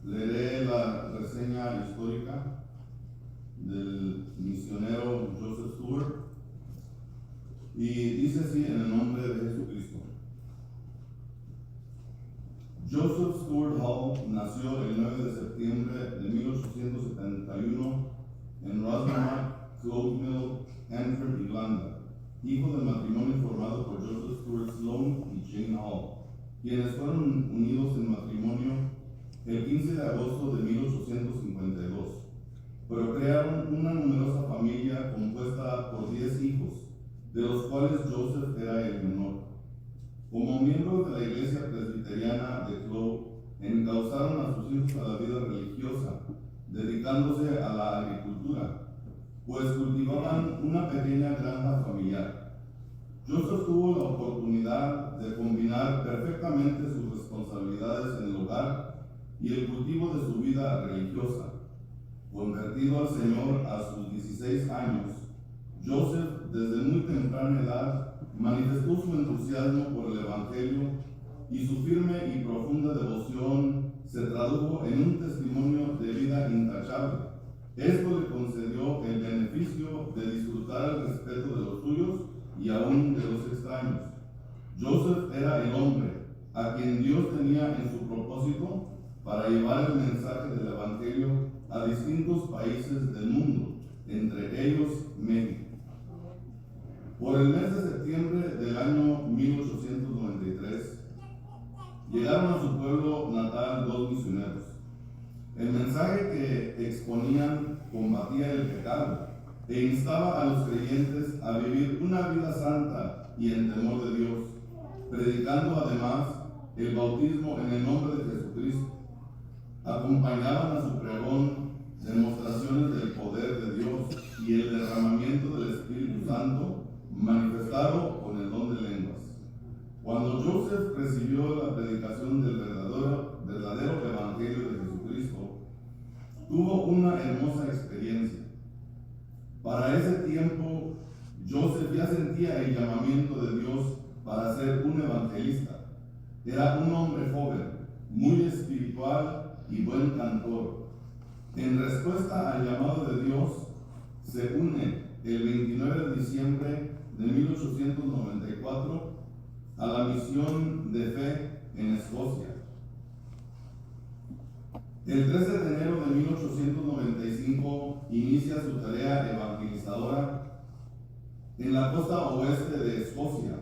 Leeré la reseña histórica del misionero Joseph Stewart y dice así en el nombre de Jesucristo. Joseph Stewart Hall nació el 9 de septiembre de 1871 en Rosmark, Clodeville, Antwerp, Irlanda, hijo del matrimonio formado por Joseph Stewart Sloan y Jane Hall, quienes fueron unidos en matrimonio el 15 de agosto de 1852. Procrearon una numerosa familia compuesta por 10 hijos, de los cuales Joseph era el menor. Como miembros de la iglesia presbiteriana de Clove, encauzaron a sus hijos a la vida religiosa, dedicándose a la agricultura, pues cultivaban una pequeña granja familiar. Joseph tuvo la oportunidad de combinar perfectamente sus responsabilidades en el hogar y el cultivo de su vida religiosa. Convertido al Señor a sus 16 años, Joseph, desde muy temprana edad, manifestó su entusiasmo por el Evangelio y su firme y profunda devoción se tradujo en un testimonio de vida intachable. Esto le concedió el beneficio de disfrutar el respeto de los suyos y aún de los extraños. Joseph era el hombre a quien Dios tenía en su propósito para llevar el mensaje del Evangelio a distintos países del mundo, entre ellos México. Por el mes de septiembre del año 1893, llegaron a su pueblo natal 2 misioneros. El mensaje que exponían combatía el pecado e instaba a los creyentes a vivir una vida santa y en temor de Dios, predicando además el bautismo en el nombre de Jesucristo. Acompañaban a su pregón demostraciones del poder de Dios y el derramamiento del Espíritu Santo manifestado con el don de lenguas. Cuando Joseph recibió la predicación del verdadero Evangelio de Jesucristo, tuvo una hermosa experiencia. Para ese tiempo, Joseph ya sentía el llamamiento de Dios para ser un evangelista. Era un hombre joven, muy espiritual y buen cantor. En respuesta al llamado de Dios, se une el 29 de diciembre de 1894 a la misión de fe en Escocia. El 13 de enero de 1895 inicia su tarea evangelizadora en la costa oeste de Escocia,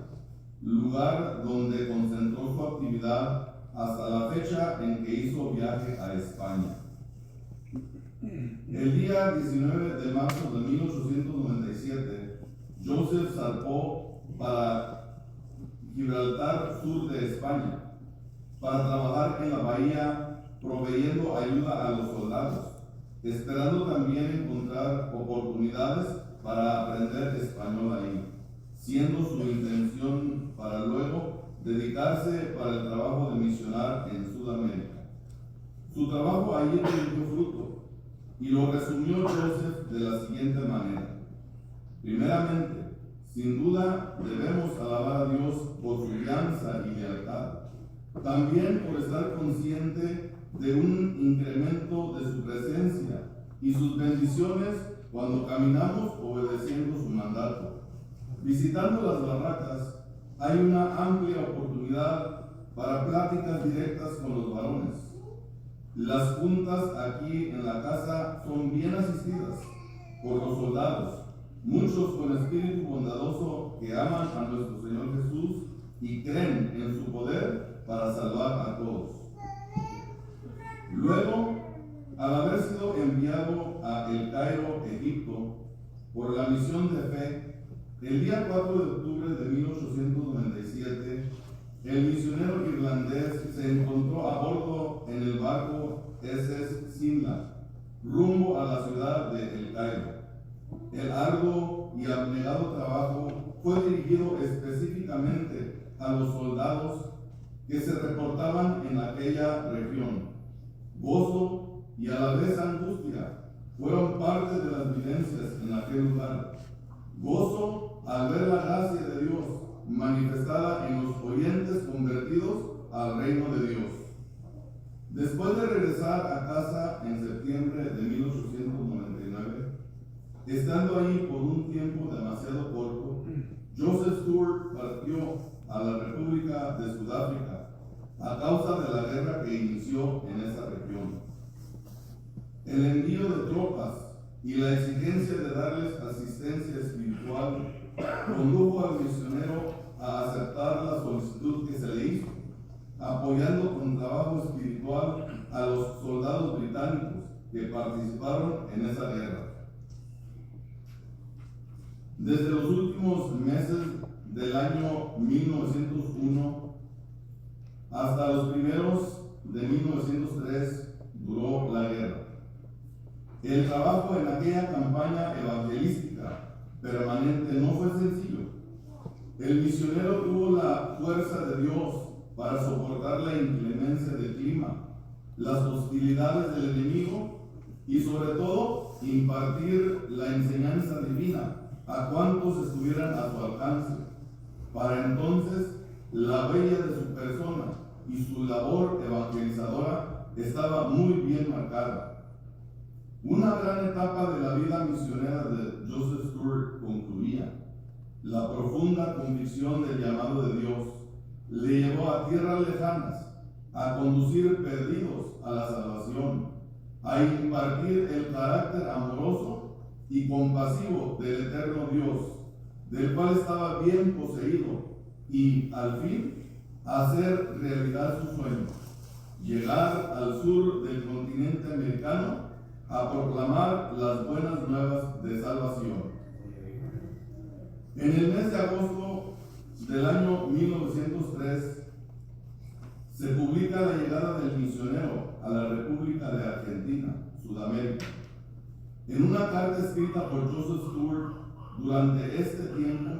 lugar donde concentró su actividad hasta la fecha en que hizo viaje a España. El día 19 de marzo de 1897, Joseph zarpó para Gibraltar, sur de España, para trabajar en la bahía proveyendo ayuda a los soldados, esperando también encontrar oportunidades para aprender español ahí, siendo su intención para luego dedicarse para el trabajo de misionar en Sudamérica. Su trabajo allí dio fruto y lo resumió Joseph de la siguiente manera. Primeramente, sin duda debemos alabar a Dios por su guianza y lealtad, también por estar consciente de un incremento de su presencia y sus bendiciones cuando caminamos obedeciendo su mandato. Visitando las barracas, hay una amplia oportunidad para pláticas directas con los varones. Las juntas aquí en la casa son bien asistidas por los soldados, muchos con espíritu bondadoso que aman a nuestro Señor Jesús y creen en su poder para salvar a todos. Luego, al haber sido enviado a El Cairo, Egipto, por la misión de fe, el día 4 de octubre de 1897, el misionero irlandés se encontró a bordo en el barco SS Simla, rumbo a la ciudad de El Cairo. El arduo y abnegado trabajo fue dirigido específicamente a los soldados que se reportaban en aquella región. Gozo y a la vez angustia fueron parte de las vivencias en aquel lugar. Gozo al ver la gracia de Dios manifestada en los oyentes convertidos al reino de Dios. Después de regresar a casa en septiembre de 1899, estando ahí por un tiempo demasiado corto, Joseph Stewart partió a la República de Sudáfrica a causa de la guerra que inició en esa región. El envío de tropas y la exigencia de darles asistencia espiritual condujo al misionero a aceptar la solicitud que se le hizo, apoyando con trabajo espiritual a los soldados británicos que participaron en esa guerra. Desde los últimos meses del año 1901 hasta los primeros de 1903 duró la guerra. El trabajo en aquella campaña evangelística permanente no fue sencillo. El misionero tuvo la fuerza de Dios para soportar la inclemencia del clima, las hostilidades del enemigo y sobre todo impartir la enseñanza divina a cuantos estuvieran a su alcance. Para entonces la huella de su persona y su labor evangelizadora estaba muy bien marcada. Una gran etapa de la vida misionera de Joseph Stewart concluía. La profunda convicción del llamado de Dios le llevó a tierras lejanas, a conducir perdidos a la salvación, a impartir el carácter amoroso y compasivo del eterno Dios, del cual estaba bien poseído, y al fin hacer realidad su sueño, llegar al sur del continente americano a proclamar las buenas nuevas de salvación. En el mes de agosto del año 1903 se publica la llegada del misionero a la República de Argentina, Sudamérica. En una carta escrita por Joseph Stewart durante este tiempo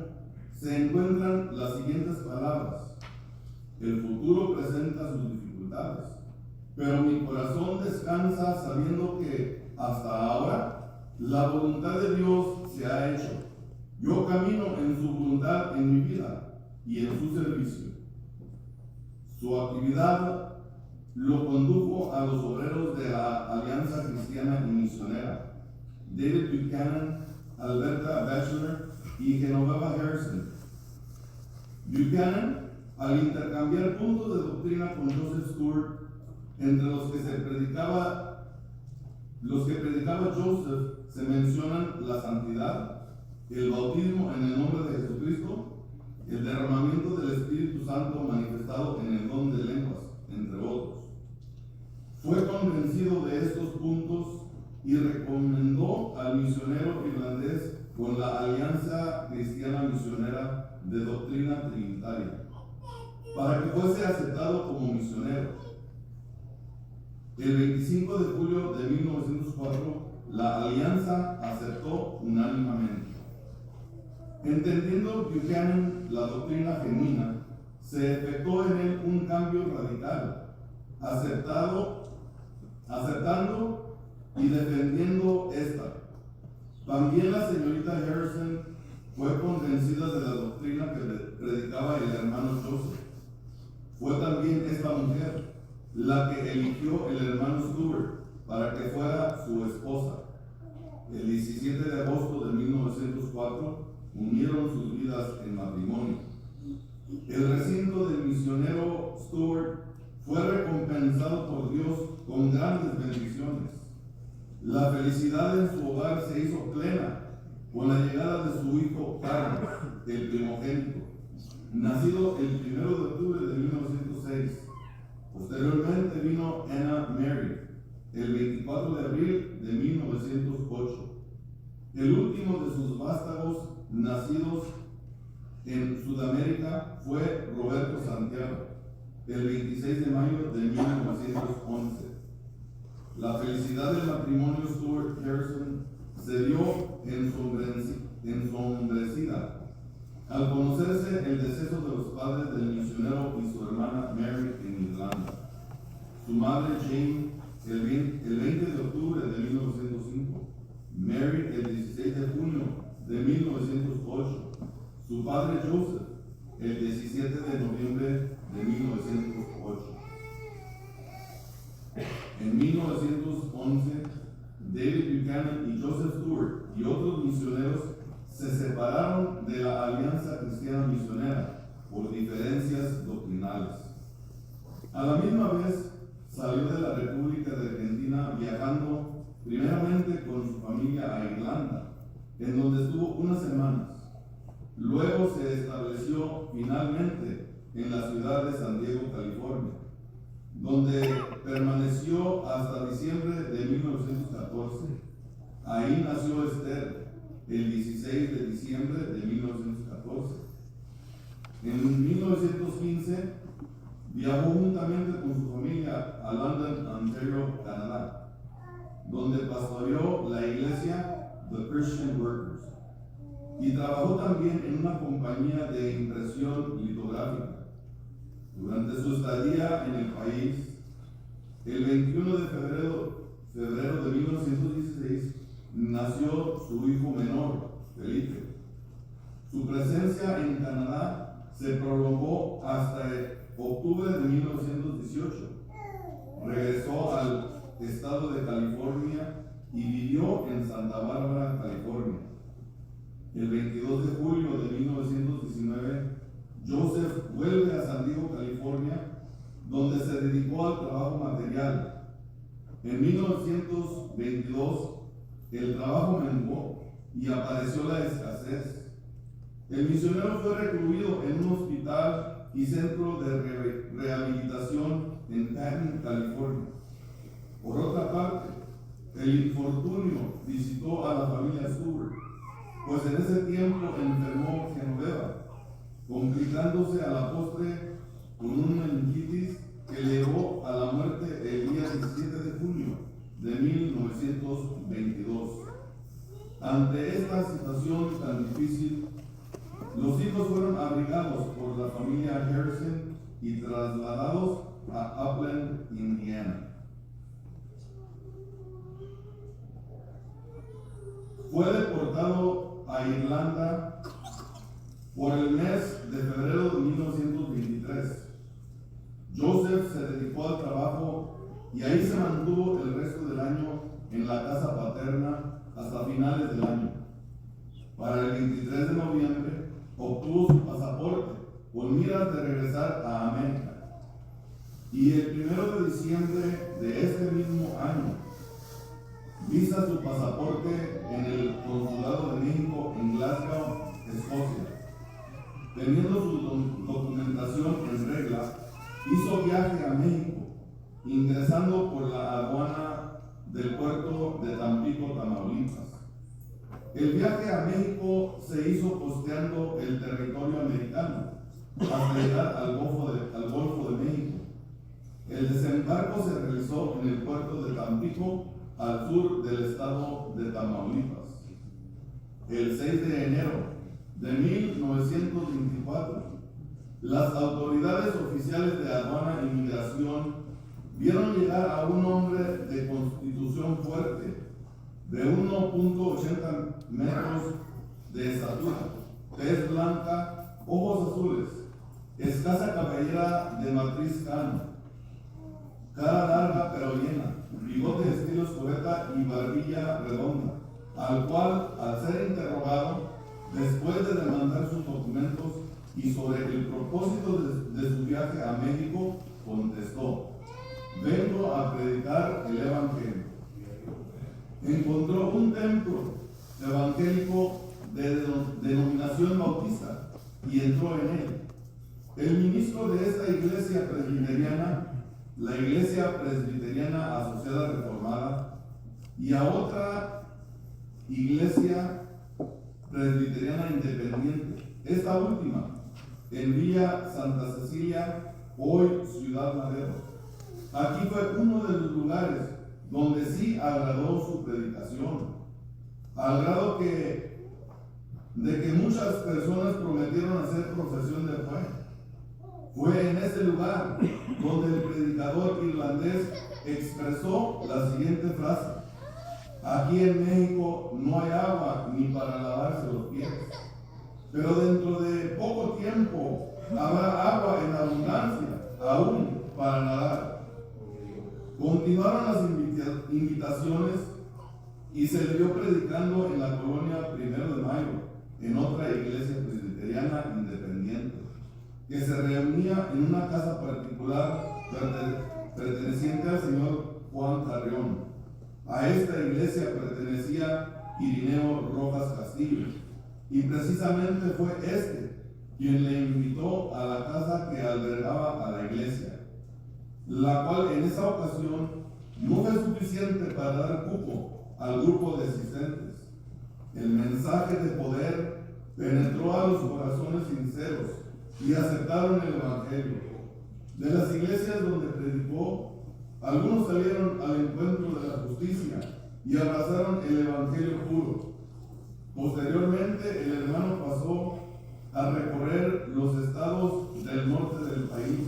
se encuentran las siguientes palabras: el futuro presenta sus dificultades, pero mi corazón descansa sabiendo que hasta ahora la voluntad de Dios se ha hecho. Yo camino en su voluntad en mi vida y en su servicio. Su actividad lo condujo a los obreros de la Alianza Cristiana y Misionera, David Buchanan, Alberta Bachelor y Genoveva Harrison. Buchanan, al intercambiar puntos de doctrina con Joseph Stewart, entre los que predicaba Joseph, se mencionan la santidad, el bautismo en el nombre de Jesucristo, el derramamiento del Espíritu Santo manifestado en el don de lenguas, entre otros. Fue convencido de estos puntos y recomendó al misionero irlandés con la Alianza Cristiana Misionera de Doctrina Trinitaria, para que fuese aceptado como misionero. El 25 de julio de 1904, la Alianza aceptó unánimemente. Entendiendo Buchanan la doctrina genuina, se efectuó en él un cambio radical, aceptando y defendiendo esta. También la señorita Harrison fue convencida de la doctrina que predicaba el hermano Joseph. Fue también esta mujer la que eligió el hermano Stewart para que fuera su esposa. El 17 de agosto de 1904 unieron sus vidas en matrimonio. El recinto del misionero Stewart fue recompensado por Dios con grandes bendiciones. La felicidad en su hogar se hizo plena con la llegada de su hijo Carlos, el primogénito, nacido el 1 de octubre de 1906. Posteriormente vino Anna Mary, el 24 de abril de 1908. El último de sus vástagos nacidos en Sudamérica fue Roberto Santiago, el 26 de mayo de 1911. La felicidad del matrimonio Stewart Harrison se dio ensombrecida al conocerse el deceso de los padres del misionero y su hermana Mary en Irlanda. Su madre Jane el 20 de octubre de 1905, Mary el 16 de junio de 1908, su padre Joseph el 17 de noviembre de 1908. En 1911, David Buchanan y Joseph Stewart y otros misioneros se separaron de la Alianza Cristiana Misionera por diferencias doctrinales. A la misma vez, salió de la República de Argentina viajando primeramente con su familia a Irlanda, en donde estuvo unas semanas. Luego se estableció finalmente en la ciudad de San Diego, California, donde permaneció hasta diciembre de 1914. Ahí nació Esther, el 16 de diciembre de 1914. En 1915 viajó juntamente con su familia a London, Ontario, Canadá, donde pastoreó la iglesia The Christian Workers y trabajó también en una compañía de impresión litográfica. Durante su estadía en el país, el 21 de febrero de 1916, nació su hijo menor, Felipe. Su presencia en Canadá se prolongó hasta octubre de 1918. Regresó al estado de California y vivió en Santa Bárbara, California. El 22 de julio de 1919, Joseph vuelve a San Diego, California, donde se dedicó al trabajo material. En 1922, el trabajo menguó y apareció la escasez. El misionero fue recluido en un hospital y centro de rehabilitación en Patton, California. Por otra parte, el infortunio visitó a la familia Stewart, pues en ese tiempo enfermó Genoveva, complicándose a la postre con un meningitis que le llevó a la muerte el día 17 de junio de 1922. Ante esta situación tan difícil, los hijos fueron abrigados por la familia Harrison y trasladados a Upland, Indiana. Fue deportado a Irlanda por el mes de febrero de 1923. Joseph se dedicó al trabajo y ahí se mantuvo el resto del año en la casa paterna hasta finales del año. Para el 23 de noviembre obtuvo su pasaporte con miras de regresar a América. Y el 1 de diciembre de este mismo año visa su pasaporte en el Consulado de México en Glasgow, Escocia. Teniendo su documentación en regla, hizo viaje a México, ingresando por la aduana del puerto de Tampico, Tamaulipas. El viaje a México se hizo costeando el territorio americano hasta llegar al Golfo de México. El desembarco se realizó en el puerto de Tampico, al sur del estado de Tamaulipas. El 6 de enero de 1924, las autoridades oficiales de aduana e inmigración vieron llegar a un hombre de constitución fuerte, de 1.80 metros de estatura, tez blanca, ojos azules, escasa cabellera de matriz cano, cara larga pero llena, bigote de estilo escobeta y barbilla redonda, al cual, al ser interrogado, después de demandar sus documentos y sobre el propósito de su viaje a México, contestó: vengo a predicar el Evangelio. Encontró un templo evangélico de denominación bautista y entró en él. El ministro de esta iglesia presbiteriana, la Iglesia Presbiteriana Asociada Reformada, y a otra iglesia presbiteriana independiente, esta última en Villa Santa Cecilia, hoy Ciudad Madero. Aquí fue uno de los lugares donde sí agradó su predicación, al grado de que muchas personas prometieron hacer profesión de fe. Fue en ese lugar donde el predicador irlandés expresó la siguiente frase: aquí en México no hay agua ni para lavarse los pies, pero dentro de poco tiempo habrá agua en abundancia, aún para nadar. Continuaron las invitaciones y se le vio predicando en la colonia 1 de Mayo, en otra iglesia presbiteriana independiente, que se reunía en una casa particular perteneciente al señor Juan Carrión. A esta iglesia pertenecía Irineo Rojas Castillo, y precisamente fue quien le invitó a la casa que albergaba a la iglesia, la cual en esa ocasión no fue suficiente para dar cupo al grupo de asistentes. El mensaje de poder penetró a los corazones sinceros y aceptaron el evangelio. De las iglesias donde predicó, algunos salieron al encuentro de la justicia y abrazaron el evangelio puro. Posteriormente, el hermano pasó a recorrer los estados del norte del país,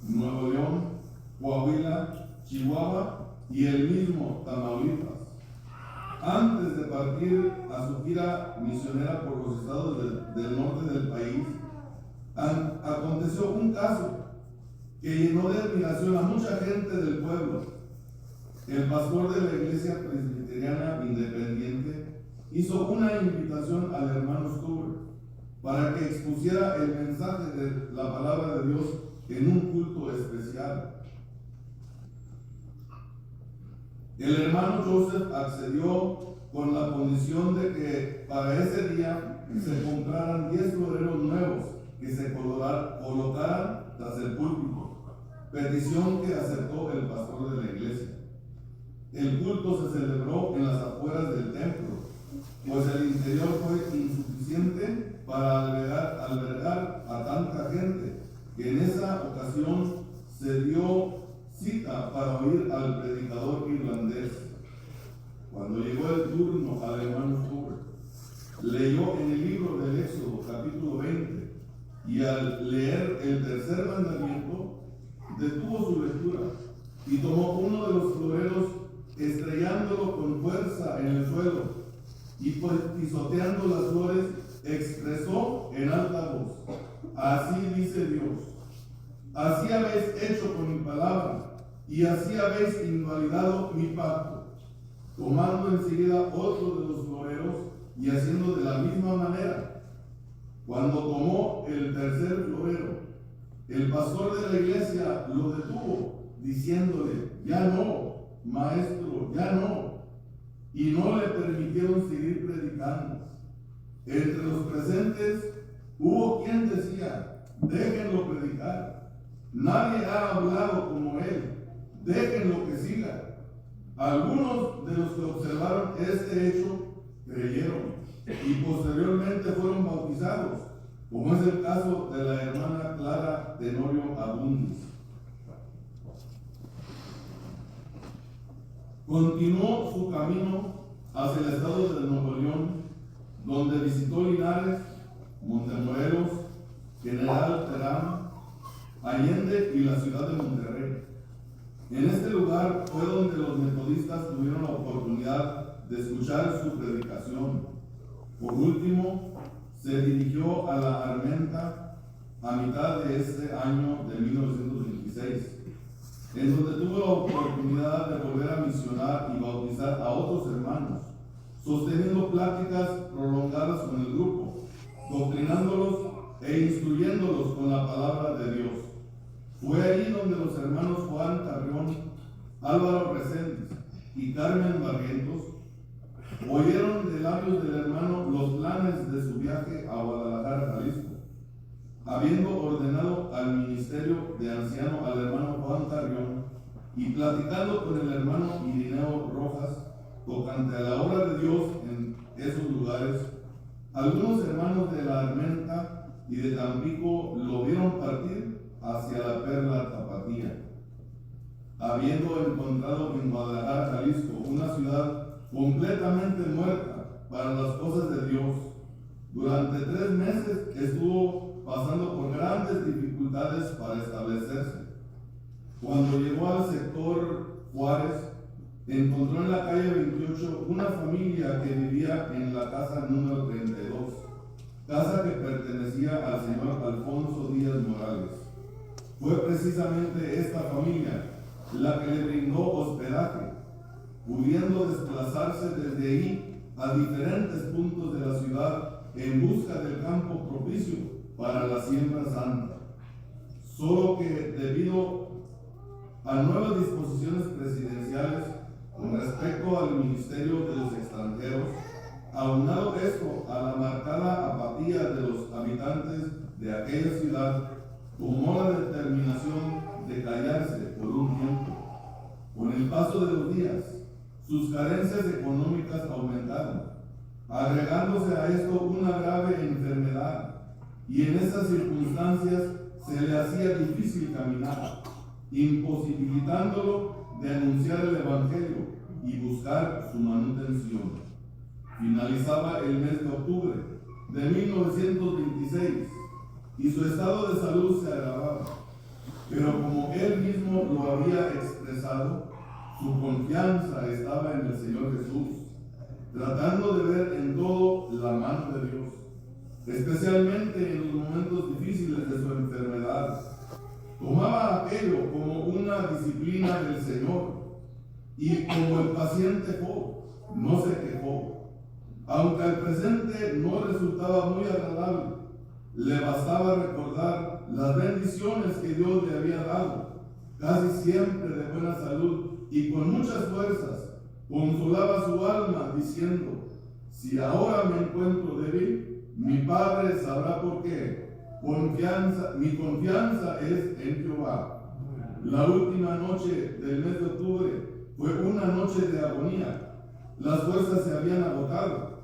Nuevo León, Coahuila, Chihuahua y el mismo Tamaulipas. Antes de partir a su gira misionera por los estados del norte del país, aconteció un caso que llenó de admiración a mucha gente del pueblo. El pastor de la iglesia presbiteriana independiente hizo una invitación al hermano Stuart para que expusiera el mensaje de la palabra de Dios en un culto especial. El hermano Joseph accedió con la condición de que para ese día se compraran 10 floreros nuevos que se colocaran tras el púlpito, petición que aceptó el pastor de la iglesia. El culto se celebró en las afueras del templo, pues el interior fue insuficiente para albergar a tanta gente, que en esa ocasión se dio cita para oír al predicador irlandés. Cuando llegó el turno al hermano Stuart, leyó en el libro del Éxodo, capítulo 20, y al leer el tercer mandamiento, detuvo su lectura y tomó uno de los floreros, estrellándolo con fuerza en el suelo, y pisoteando las flores, expresó en alta voz: así dice Dios, así habéis hecho con mi palabra, y así habéis invalidado mi pacto. Tomando enseguida otro de los floreros y haciendo de la misma manera. Cuando tomó el tercer florero, el pastor de la iglesia lo detuvo, diciéndole: ya no, maestro, ya no. Y no le permitieron seguir predicando. Entre los presentes hubo quien decía: déjenlo predicar. Nadie ha hablado como él. Déjenlo que siga. Algunos de los que observaron este hecho creyeron y posteriormente fueron bautizados, como es el caso de la hermana Clara Tenorio Abundis. Continuó su camino hacia el estado de Nuevo León, donde visitó Linares, Montemorelos, General Terán, Allende y la ciudad de Monterrey. En este lugar fue donde los metodistas tuvieron la oportunidad de escuchar su predicación. Por último, se dirigió a la Armenta a mitad de este año de 1926, en donde tuvo la oportunidad de volver a misionar y bautizar a otros hermanos, sosteniendo pláticas prolongadas con el grupo, doctrinándolos e instruyéndolos con la palabra de Dios. Fue allí donde los hermanos Juan Carrión, Álvaro Reséndiz y Carmen Barrientos oyeron de labios del hermano los planes de su viaje a Guadalajara, Jalisco. Habiendo ordenado al ministerio de anciano al hermano Juan Carrión y platicando con el hermano Irineo Rojas tocante a la obra de Dios en esos lugares, algunos hermanos de la Armenta y de Tampico lo vieron partir hacia la Perla Tapatía. Habiendo encontrado en Guadalajara, Jalisco, una ciudad completamente muerta para las cosas de Dios, durante 3 meses estuvo pasando por grandes dificultades para establecerse. Cuando llegó al sector Juárez, encontró en la calle 28 una familia que vivía en la casa número 32, casa que pertenecía al señor Alfonso Díaz Morales. Fue precisamente esta familia la que le brindó hospedaje, pudiendo desplazarse desde ahí a diferentes puntos de la ciudad en busca del campo propicio para la siembra santa. Solo que debido a nuevas disposiciones presidenciales con respecto al ministerio de los extranjeros, aunado esto a la marcada apatía de los habitantes de aquella ciudad, tomó la determinación de callarse por un tiempo. Con el paso de los días, sus carencias económicas aumentaron, agregándose a esto una grave enfermedad, y en esas circunstancias se le hacía difícil caminar, imposibilitándolo de anunciar el Evangelio y buscar su manutención. Finalizaba el mes de octubre de 1926 y su estado de salud se agravaba, pero como él mismo lo había expresado, su confianza estaba en el Señor Jesús, tratando de ver en todo la mano de Dios, especialmente en los momentos difíciles de su enfermedad. Tomaba aquello como una disciplina del Señor, y como el paciente Job, no se quejó. Aunque al presente no resultaba muy agradable, le bastaba recordar las bendiciones que Dios le había dado, casi siempre de buena salud y con muchas fuerzas. Consolaba su alma diciendo: si ahora me encuentro débil, mi Padre sabrá por qué. Mi confianza es en Jehová. La última noche del mes de octubre fue una noche de agonía. Las fuerzas se habían agotado.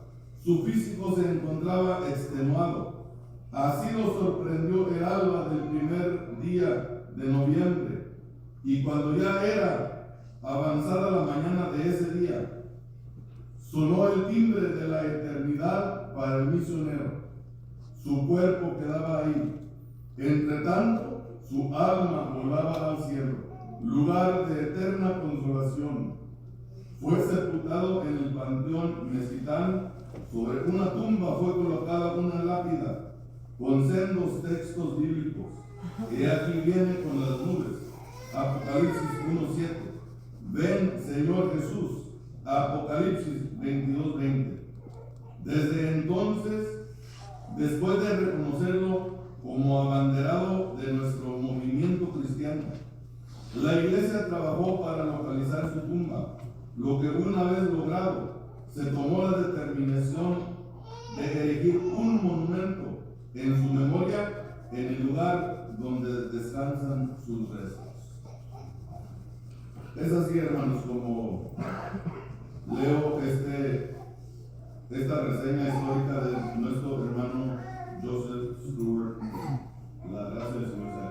Su físico se encontraba extenuado. Así lo sorprendió el alba del primer día de noviembre. Y cuando ya era avanzada la mañana de ese día, sonó el timbre de la eternidad para el misionero. Su cuerpo quedaba ahí. Entre tanto, su alma volaba al cielo, lugar de eterna consolación. Fue sepultado en el panteón mezquitán. Sobre una tumba fue colocada una lápida con sendos textos bíblicos. Y aquí viene con las nubes. Apocalipsis 1:7. Ven, Señor Jesús. Apocalipsis 22:20. Desde entonces, después de reconocerlo como abanderado de nuestro movimiento cristiano, la iglesia trabajó para localizar su tumba, lo que una vez logrado, se tomó la determinación de erigir un monumento en su memoria en el lugar donde descansan sus restos. Es así, hermanos, como leo esta reseña histórica de nuestro hermano Joseph Stewart. La gracia del Señor sea